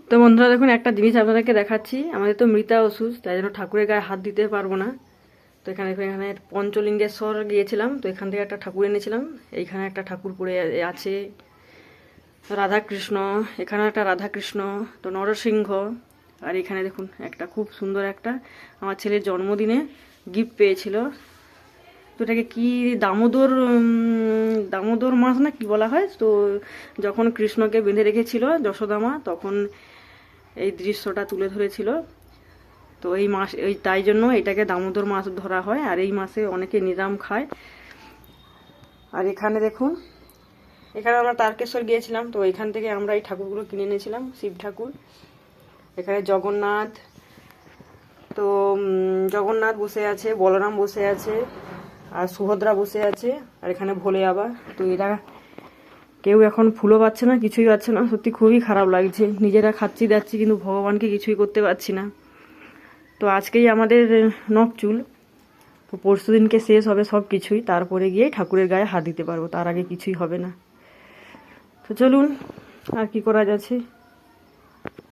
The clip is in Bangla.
তো বন্ধুরা দেখুন, একটা জিনিস আপনাদেরকে দেখাচ্ছি। আমাদের তো মৃতা অসুস্থ, তাই জন্য ঠাকুরের গায়ে হাত দিতে পারবো না। তো এখানে এখানে পঞ্চলিঙ্গেশ্বর গিয়েছিলাম, তো এখান থেকে একটা ঠাকুর এনেছিলাম। এইখানে একটা ঠাকুর পড়ে আছে, রাধাকৃষ্ণ। এখানে একটা রাধাকৃষ্ণ, তো নরসিংহ। আর এখানে দেখুন একটা খুব সুন্দর একটা আমার ছেলের জন্মদিনে গিফট পেয়েছিল। তো এটাকে কি দামোদর দামোদর মাছ না কি বলা হয়, তো যখন কৃষ্ণকে বেঁধে রেখেছিল যশোদা মা, তখন এই দৃশ্যটা তুলে ধরেছিল। তো এই মাস তাই জন্য এটাকে দামোদর মাছ ধরা হয়, আর এই মাসে অনেকে নিরাম খায়। আর এখানে দেখুন, এখানে আমরা তারকেশ্বর গিয়েছিলাম, তো এখান থেকে আমরা এই ঠাকুরগুলো কিনে এনেছিলাম, শিব ঠাকুর। এখানে জগন্নাথ, তো জগন্নাথ বসে আছে, বলরাম বসে আছে, আর সুভদ্রা বসে আছে, আর এখানে ভোলে বাবা। তো এরা কেউ এখন ফুলও পাচ্ছে না, কিছুই পাচ্ছে না। সত্যি খুবই খারাপ লাগছে, নিজেরা খাচ্ছি যাচ্ছি কিন্তু ভগবানকে কিছুই করতে পারছি না। তো আজকেই আমাদের নখচুল, তো পরশু দিনকে শেষ হবে সব কিছুই, তারপরে গিয়ে ঠাকুরের গায়ে হাত দিতে পারবো, তার আগে কিছুই হবে না। তো চলুন, আর কি করা যাচ্ছে।